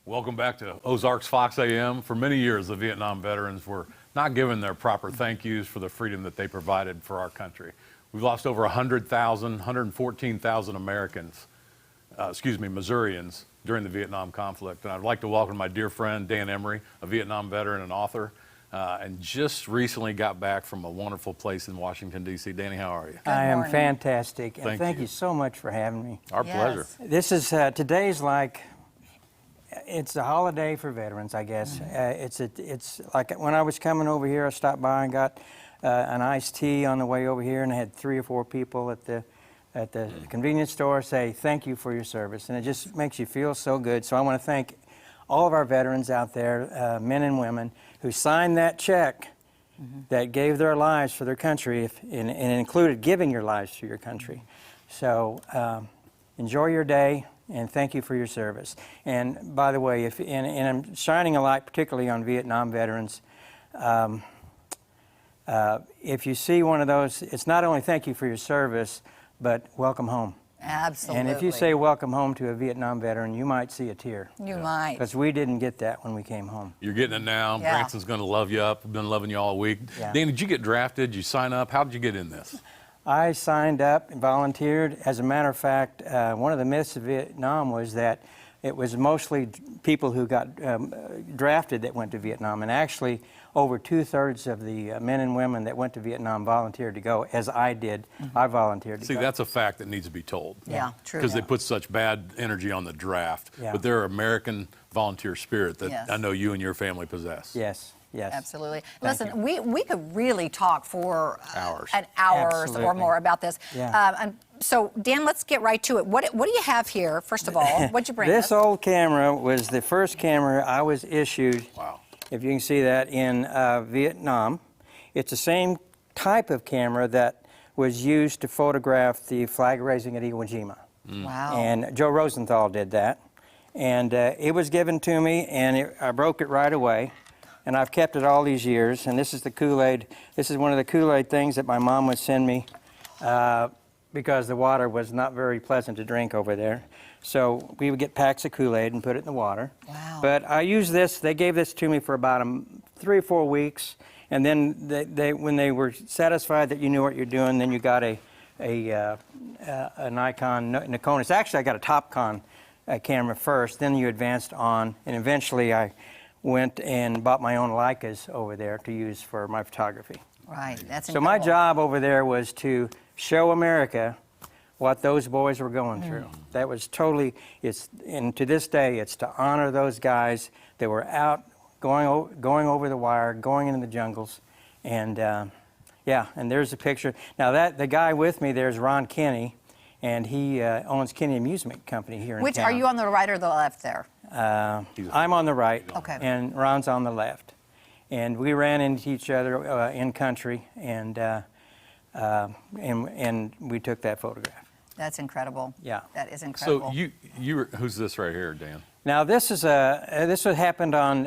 Welcome back to Ozarks Fox AM. For many years, the Vietnam veterans were not given their proper thank yous for the freedom that they provided for our country. We've lost over 100,000, 114,000 Americans, Missourians, during the Vietnam conflict. And I'd like to welcome my dear friend, Dan Emrie, a Vietnam veteran and author, and just recently got back from a wonderful place in Washington, D.C. Danny, how are you? I am fantastic, and Thank you so much for having me. Our pleasure. This is, today's like, it's a holiday for veterans, I guess. It's like when I was coming over here, I stopped by and got an iced tea on the way over here, and I had 3 or 4 people at the convenience store say thank you for your service, and it just makes you feel so good. So I want to thank all of our veterans out there, men and women, who signed that check that gave their lives for their country, and it included giving your lives to your country. So enjoy your day, and thank you for your service. And by the way, and I'm shining a light particularly on Vietnam veterans. If you see one of those, it's not only thank you for your service, but welcome home. Absolutely. And if you say welcome home to a Vietnam veteran, you might see a tear. You might. Because we didn't get that when we came home. You're getting it now. Yeah. Branson's going to love you up. We've been loving you all week. Yeah. Dan, did you get drafted? Did you sign up? How did you get in this? I signed up and volunteered. As a matter of fact, one of the myths of Vietnam was that it was mostly people who got drafted that went to Vietnam, and actually over 2/3 of the men and women that went to Vietnam volunteered to go, as I did. I volunteered to go. See, that's a fact that needs to be told. Yeah, true. Because they put such bad energy on the draft. Yeah. But they're American volunteer spirit that Yes. I know you and your family possess. Yes, yes. Absolutely. Thank Listen, we could really talk for Hours. an hour Absolutely. or more about this. Yeah. So, Dan, let's get right to it. What do you have here, first of all? What'd you bring This us? old camera was the first camera I was issued. Wow. If you can see that, in Vietnam. It's the same type of camera that was used to photograph the flag raising at Iwo Jima. Wow. And Joe Rosenthal did that. And it was given to me, and I broke it right away. And I've kept it all these years. And this is the Kool-Aid. This is one of the Kool-Aid things that my mom would send me because the water was not very pleasant to drink over there. So we would get packs of Kool-Aid and put it in the water. Wow. But I used this. They gave this to me for about 3 or 4 weeks. And then when they were satisfied that you knew what you're doing, then you got a Nikon Nikonus. Actually, I got a Topcon camera first. Then you advanced on, and eventually I went and bought my own Leicas over there to use for my photography. Right. That's So my incredible. job over there was to show America what those boys were going through. That was totally, and to this day, it's to honor those guys that were out going over the wire, going into the jungles. And yeah, and there's a picture. Now the guy with me there is Ron Kinney, and he owns Kinney Amusement Company here in Which, town. are you on the right or the left there? I'm on the right, Okay. and Ron's on the left. And we ran into each other in country, and we took that photograph. That's incredible. Yeah. That is incredible. So you were, who's this right here, Dan? Now this happened on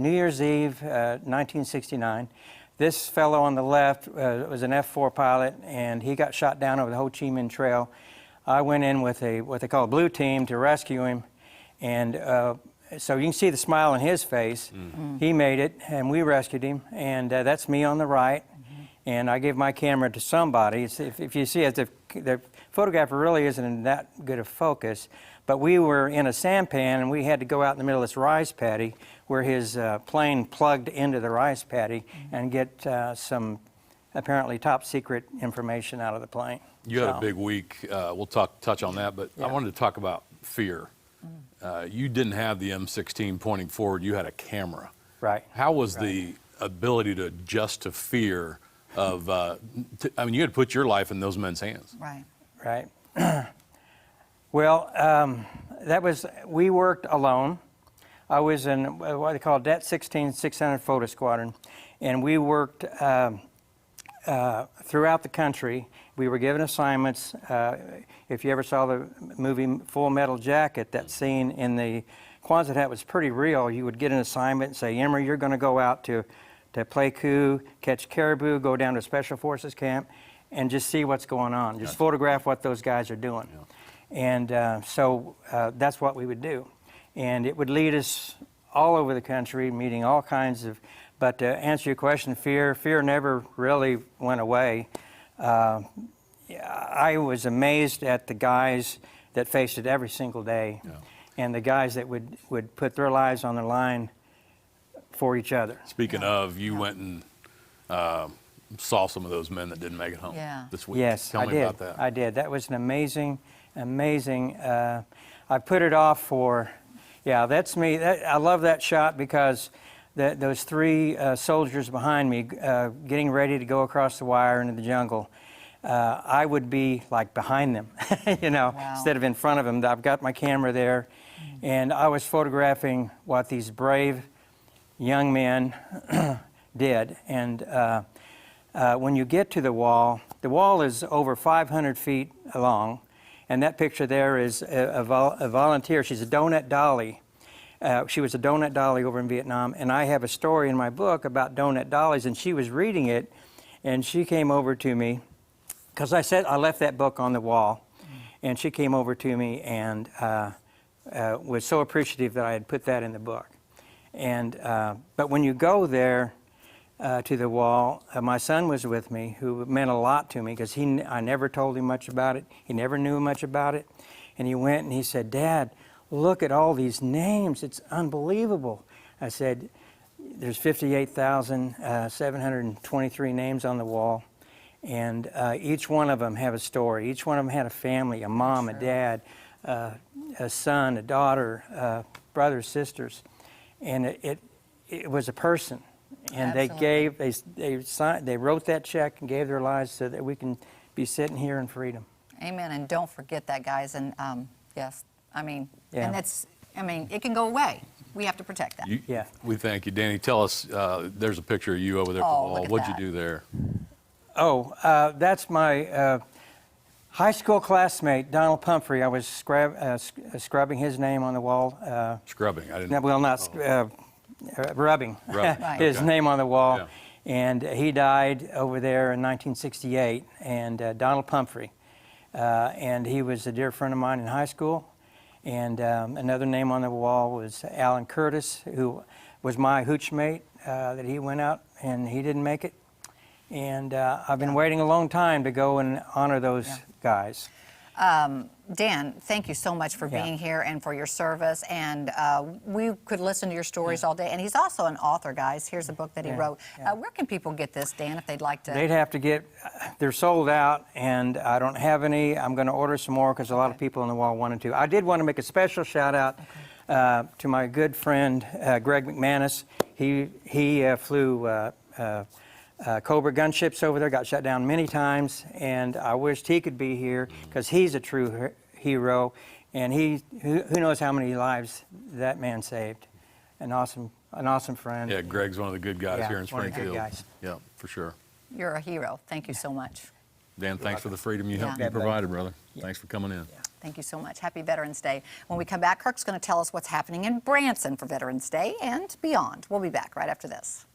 New Year's Eve, 1969. This fellow on the left was an F-4 pilot, and he got shot down over the Ho Chi Minh Trail. I went in with what they call a blue team to rescue him, and so you can see the smile on his face. He made it, and we rescued him, and that's me on the right. And I gave my camera to somebody. If you see it, the photographer really isn't in that good of focus, but we were in a sampan, and we had to go out in the middle of this rice paddy where his plane plugged into the rice paddy and get some apparently top secret information out of the plane. You had a big week. We'll touch on that, but I wanted to talk about fear. You didn't have the M16 pointing forward. You had a camera. Right. How was the ability to adjust to fear of, I mean, you had to put your life in those men's hands. Right. Right. Well, we worked alone. I was in what they call Det 16 600 Photo Squadron, and we worked throughout the country. We were given assignments. If you ever saw the movie Full Metal Jacket, that scene in the Quonset hut was pretty real. You would get an assignment and say, Emrie, you're going to go out to Pleiku, catch caribou, go down to a Special Forces camp, and just see what's going on. Just photograph what those guys are doing. Yeah. And so that's what we would do. and it would lead us all over the country, meeting all kinds of. But to answer your question, fear never really went away. I was amazed at the guys that faced it every single day, and the guys that would put their lives on the line for each other. Speaking of, you went and saw some of those men that didn't make it home this week. Yes, Tell me about that. I did. That was an amazing. I put it off for, that's me. I love that shot because those three soldiers behind me getting ready to go across the wire into the jungle, I would be like behind them, instead of in front of them. I've got my camera there, and I was photographing what these brave young men did. And when you get to the wall is over 500 feet long, and that picture there is a volunteer. She's a donut dolly. She was a donut dolly over in Vietnam, and I have a story in my book about donut dollies, and she was reading it, and she came over to me, because I left that book on the wall, and she came over to me and was so appreciative that I had put that in the book. And but when you go there to the wall, my son was with me, who meant a lot to me, because I never told him much about it. He never knew much about it, and he went and he said, "Dad, look at all these names. It's unbelievable." I said, "There's 58,723 names on the wall, and each one of them have a story. Each one of them had a family, a mom, a dad, a son, a daughter, brothers, sisters, and it was a person." And they wrote that check and gave their lives so that we can be sitting here in freedom. Amen. And don't forget that, guys. And yes, and it can go away. We have to protect that. We thank you. Danny, tell us, there's a picture of you over there at the wall. What'd you do there? That's my high school classmate, Donald Pumphrey. I was scrubbing his name on the wall. Scrubbing? I didn't know. Well, not rubbing his name on the wall. Yeah. And he died over there in 1968, and Donald Pumphrey. And he was a dear friend of mine in high school. And another name on the wall was Alan Curtis, who was my hooch mate, that he went out and he didn't make it. And I've been waiting a long time to go and honor those guys. Dan, thank you so much for being here and for your service. And we could listen to your stories all day. And he's also an author, guys. Here's a book that he wrote. Where can people get this, Dan, if they'd like to? They'd have to they're sold out, and I don't have any. I'm going to order some more because a lot of people on the wall wanted to. I did want to make a special shout out to my good friend, Greg McManus. He flew Cobra gunships over there, got shut down many times, and I wished he could be here because he's a true hero, and who knows how many lives that man saved. An awesome friend. Yeah, Greg's one of the good guys here in Springfield. One of the good guys. Yeah, for sure. You're a hero. Thank you so much. Dan, thanks for the freedom you provided, brother. Thanks for coming in. Thank you so much. Happy Veterans Day. When we come back, Kirk's going to tell us what's happening in Branson for Veterans Day and beyond. We'll be back right after this.